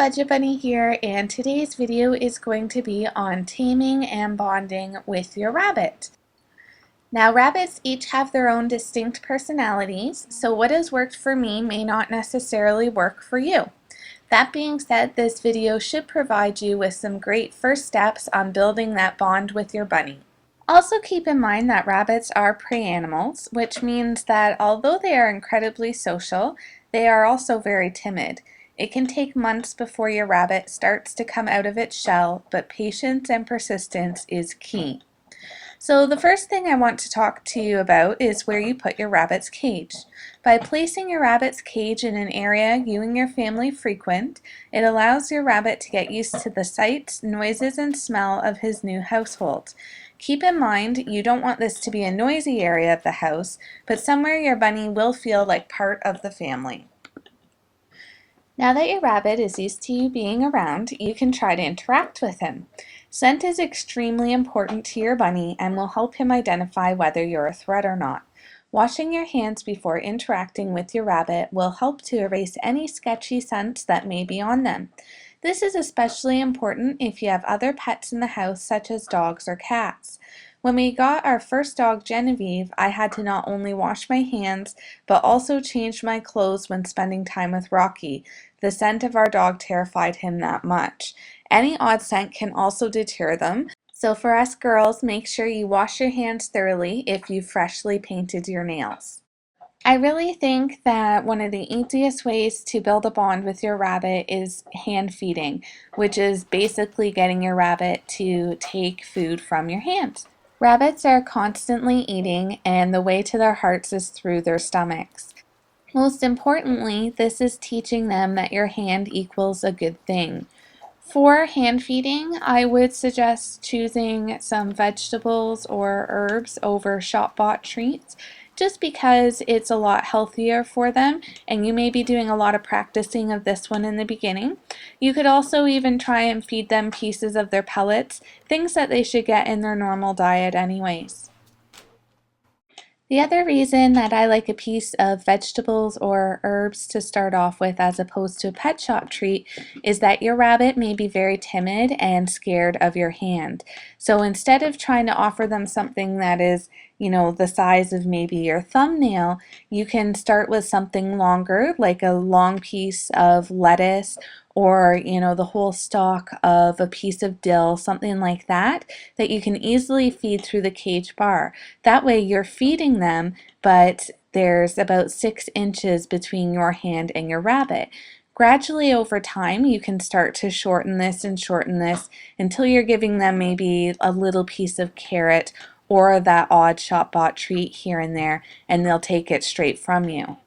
Budget Bunny here, and today's video is going to be on taming and bonding with your rabbit. Now, rabbits each have their own distinct personalities, so what has worked for me may not necessarily work for you. That being said, this video should provide you with some great first steps on building that bond with your bunny. Also keep in mind that rabbits are prey animals, which means that although they are incredibly social, they are also very timid. It can take months before your rabbit starts to come out of its shell, but patience and persistence is key. So the first thing I want to talk to you about is where you put your rabbit's cage. By placing your rabbit's cage in an area you and your family frequent, it allows your rabbit to get used to the sights, noises, and smell of his new household. Keep in mind, you don't want this to be a noisy area of the house, but somewhere your bunny will feel like part of the family. Now that your rabbit is used to you being around, you can try to interact with him. Scent is extremely important to your bunny and will help him identify whether you're a threat or not. Washing your hands before interacting with your rabbit will help to erase any sketchy scents that may be on them. This is especially important if you have other pets in the house such as dogs or cats. When we got our first dog, Genevieve, I had to not only wash my hands, but also change my clothes when spending time with Rocky. The scent of our dog terrified him that much. Any odd scent can also deter them, so for us girls, make sure you wash your hands thoroughly if you freshly painted your nails. I really think that one of the easiest ways to build a bond with your rabbit is hand feeding, which is basically getting your rabbit to take food from your hand. Rabbits are constantly eating, and the way to their hearts is through their stomachs. Most importantly, this is teaching them that your hand equals a good thing. For hand feeding, I would suggest choosing some vegetables or herbs over shop-bought treats, just because it's a lot healthier for them, and you may be doing a lot of practicing of this one in the beginning. You could also even try and feed them pieces of their pellets, things that they should get in their normal diet anyways. The other reason that I like a piece of vegetables or herbs to start off with as opposed to a pet shop treat is that your rabbit may be very timid and scared of your hand. So instead of trying to offer them something that is, the size of maybe your thumbnail, you can start with something longer, like a long piece of lettuce or the whole stalk of a piece of dill, something like that, that you can easily feed through the cage bar. That way you're feeding them, but there's about 6 inches between your hand and your rabbit. Gradually over time you can start to shorten this until you're giving them maybe a little piece of carrot or that odd shop-bought treat here and there, and they'll take it straight from you.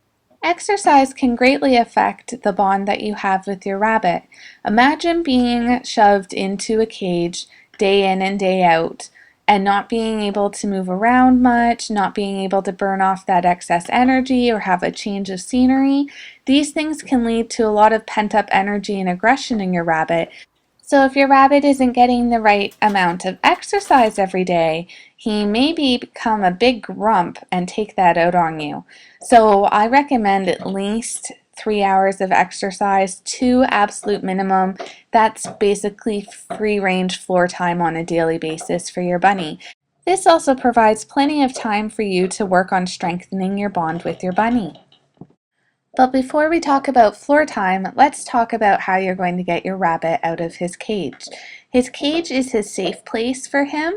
Exercise can greatly affect the bond that you have with your rabbit. Imagine being shoved into a cage day in and day out and not being able to move around much, not being able to burn off that excess energy or have a change of scenery. These things can lead to a lot of pent-up energy and aggression in your rabbit. So if your rabbit isn't getting the right amount of exercise every day, he may become a big grump and take that out on you. So I recommend at least 3 hours of exercise, 2 absolute minimum. That's basically free range floor time on a daily basis for your bunny. This also provides plenty of time for you to work on strengthening your bond with your bunny. But before we talk about floor time, let's talk about how you're going to get your rabbit out of his cage. His cage is his safe place for him,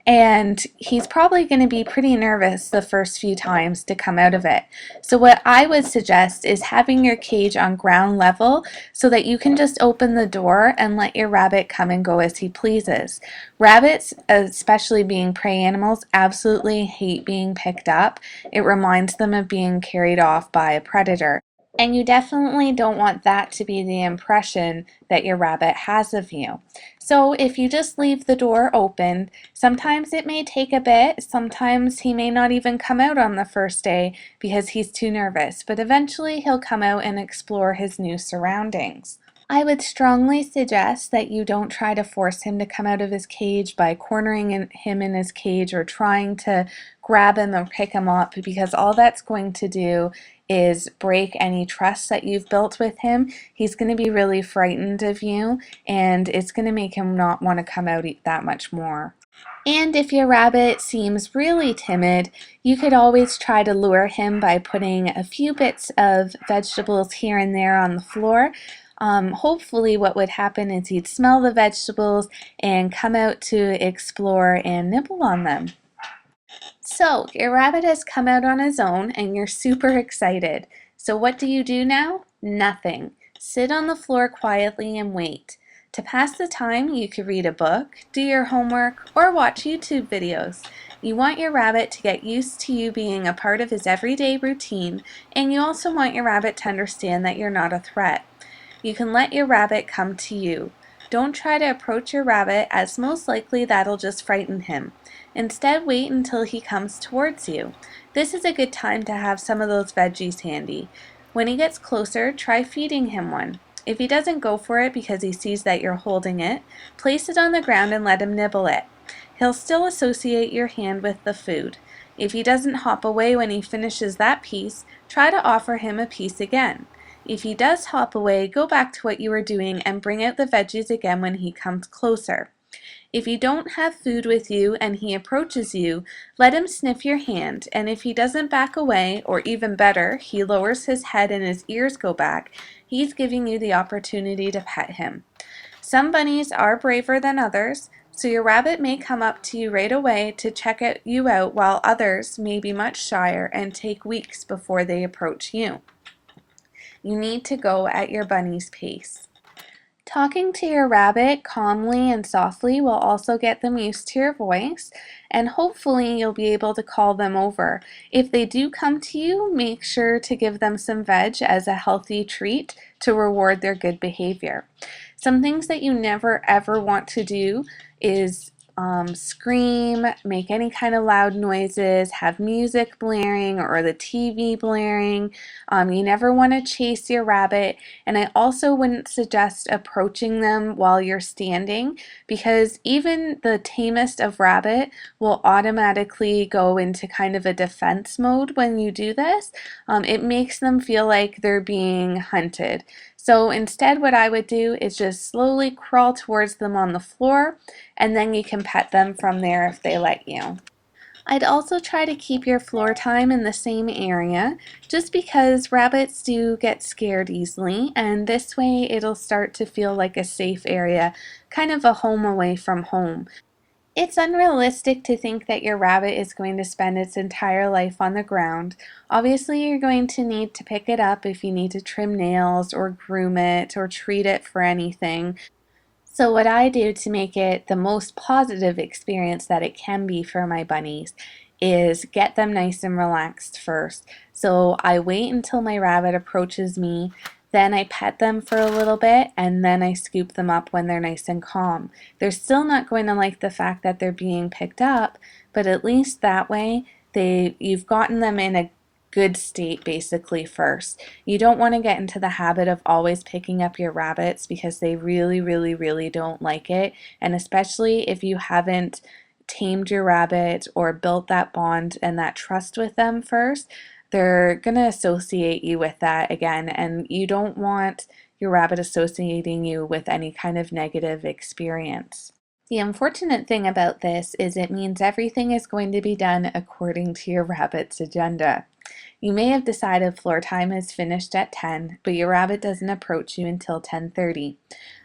and he's probably going to be pretty nervous the first few times to come out of it. So what I would suggest is having your cage on ground level so that you can just open the door and let your rabbit come and go as he pleases. Rabbits, especially being prey animals, absolutely hate being picked up. It reminds them of being carried off by a predator. And you definitely don't want that to be the impression that your rabbit has of you. So if you just leave the door open, sometimes it may take a bit, sometimes he may not even come out on the first day because he's too nervous, but eventually he'll come out and explore his new surroundings. I would strongly suggest that you don't try to force him to come out of his cage by cornering him in his cage or trying to grab him and pick him up, because all that's going to do is break any trust that you've built with him. He's going to be really frightened of you, and it's going to make him not want to come out that much more. And if your rabbit seems really timid, you could always try to lure him by putting a few bits of vegetables here and there on the floor. Hopefully what would happen is he'd smell the vegetables and come out to explore and nibble on them. So your rabbit has come out on his own and you're super excited. So what do you do now? Nothing. Sit on the floor quietly and wait. To pass the time, you could read a book, do your homework, or watch YouTube videos. You want your rabbit to get used to you being a part of his everyday routine, and you also want your rabbit to understand that you're not a threat. You can let your rabbit come to you. Don't try to approach your rabbit, as most likely that'll just frighten him. Instead, wait until he comes towards you. This is a good time to have some of those veggies handy. When he gets closer, try feeding him one. If he doesn't go for it because he sees that you're holding it, place it on the ground and let him nibble it. He'll still associate your hand with the food. If he doesn't hop away when he finishes that piece, try to offer him a piece again. If he does hop away, go back to what you were doing and bring out the veggies again when he comes closer. If you don't have food with you and he approaches you, let him sniff your hand, and if he doesn't back away, or even better, he lowers his head and his ears go back, he's giving you the opportunity to pet him. Some bunnies are braver than others, so your rabbit may come up to you right away to check you out, while others may be much shyer and take weeks before they approach you. You need to go at your bunny's pace. Talking to your rabbit calmly and softly will also get them used to your voice, and hopefully you'll be able to call them over. If they do come to you, make sure to give them some veg as a healthy treat to reward their good behavior. Some things that you never ever want to do is scream, make any kind of loud noises, have music blaring or the TV blaring. You never want to chase your rabbit, and I also wouldn't suggest approaching them while you're standing, because even the tamest of rabbit will automatically go into kind of a defense mode when you do this. It makes them feel like they're being hunted. So instead, what I would do is just slowly crawl towards them on the floor, and then you can pet them from there if they let you. I'd also try to keep your floor time in the same area, just because rabbits do get scared easily, and this way it'll start to feel like a safe area, kind of a home away from home. It's unrealistic to think that your rabbit is going to spend its entire life on the ground. Obviously, you're going to need to pick it up if you need to trim nails or groom it or treat it for anything. So what I do to make it the most positive experience that it can be for my bunnies is get them nice and relaxed first. So I wait until my rabbit approaches me, then I pet them for a little bit, and then I scoop them up when they're nice and calm. They're still not going to like the fact that they're being picked up, but at least that way you've gotten them in a good state basically first. You don't want to get into the habit of always picking up your rabbits, because they really don't like it, and especially if you haven't tamed your rabbit or built that bond and that trust with them first, they're going to associate you with that again, and you don't want your rabbit associating you with any kind of negative experience. The unfortunate thing about this is it means everything is going to be done according to your rabbit's agenda. You may have decided floor time is finished at 10, but your rabbit doesn't approach you until 10:30.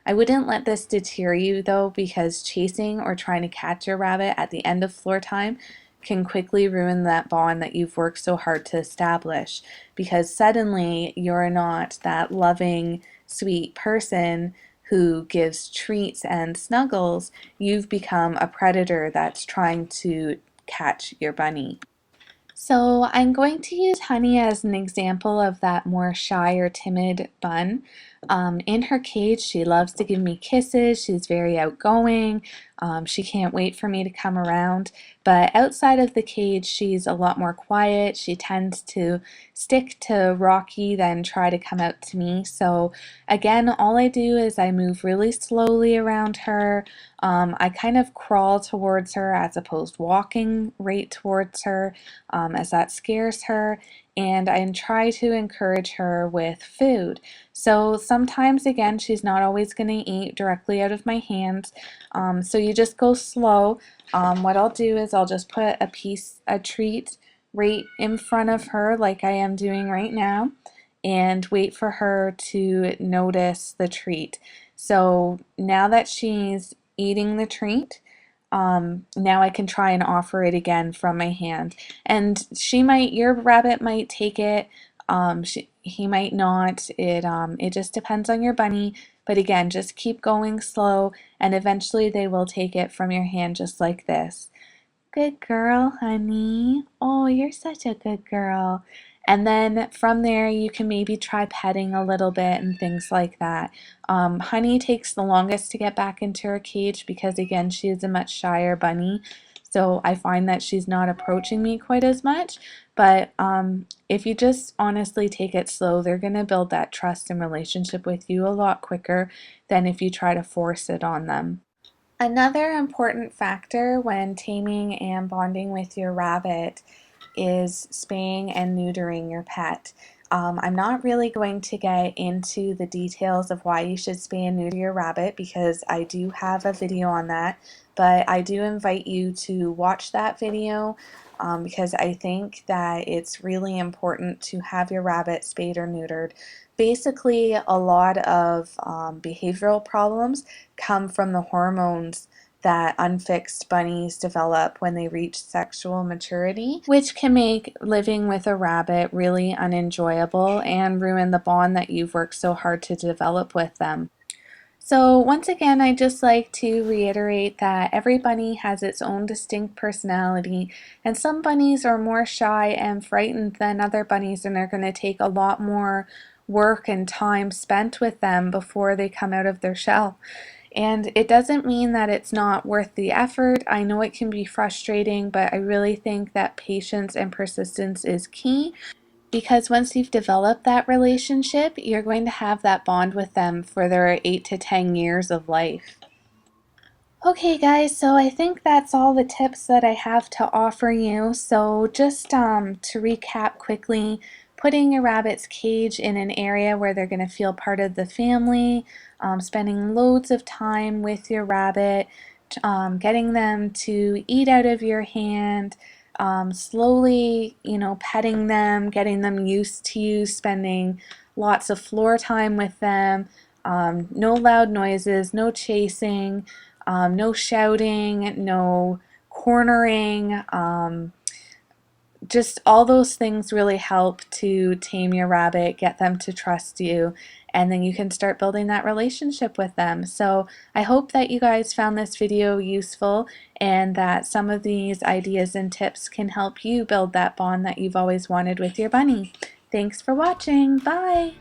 I wouldn't let this deter you though, because chasing or trying to catch your rabbit at the end of floor time can quickly ruin that bond that you've worked so hard to establish, because suddenly you're not that loving, sweet person who gives treats and snuggles. You've become a predator that's trying to catch your bunny. So I'm going to use Honey as an example of that more shy or timid bun. In her cage, she loves to give me kisses. She's very outgoing. She can't wait for me to come around. But outside of the cage, she's a lot more quiet. She tends to stick to Rocky than try to come out to me. So again, all I do is I move really slowly around her. I kind of crawl towards her as opposed to walking right towards her, as that scares her. and I try to encourage her with food. So sometimes, again, she's not always going to eat directly out of my hands, so you just go slow. What I'll do is I'll just put a treat right in front of her like I am doing right now, and wait for her to notice the treat. So now that she's eating the treat, now I can try and offer it again from my hand. And your rabbit might take it, he might not. It just depends on your bunny. But again, just keep going slow, and eventually they will take it from your hand just like this. Good girl, honey. Oh, you're such a good girl. And then from there, you can maybe try petting a little bit and things like that. Honey takes the longest to get back into her cage because, again, she is a much shyer bunny. So I find that she's not approaching me quite as much. But if you just honestly take it slow, they're going to build that trust and relationship with you a lot quicker than if you try to force it on them. Another important factor when taming and bonding with your rabbit is spaying and neutering your pet. I'm not really going to get into the details of why you should spay and neuter your rabbit because I do have a video on that, but I do invite you to watch that video because I think that it's really important to have your rabbit spayed or neutered. Basically, a lot of behavioral problems come from the hormones that unfixed bunnies develop when they reach sexual maturity, which can make living with a rabbit really unenjoyable and ruin the bond that you've worked so hard to develop with them. So once again, I just like to reiterate that every bunny has its own distinct personality, and some bunnies are more shy and frightened than other bunnies, and they're going to take a lot more work and time spent with them before they come out of their shell. And it doesn't mean that it's not worth the effort. I know it can be frustrating, but I really think that patience and persistence is key because once you've developed that relationship, you're going to have that bond with them for their 8 to 10 years of life. Okay guys, so I think that's all the tips that I have to offer you. So just to recap quickly, putting your rabbit's cage in an area where they're going to feel part of the family, spending loads of time with your rabbit, getting them to eat out of your hand, slowly, petting them, getting them used to you, spending lots of floor time with them, no loud noises, no chasing, no shouting, no cornering. Just all those things really help to tame your rabbit, get them to trust you, and then you can start building that relationship with them. So I hope that you guys found this video useful and that some of these ideas and tips can help you build that bond that you've always wanted with your bunny. Thanks for watching. Bye!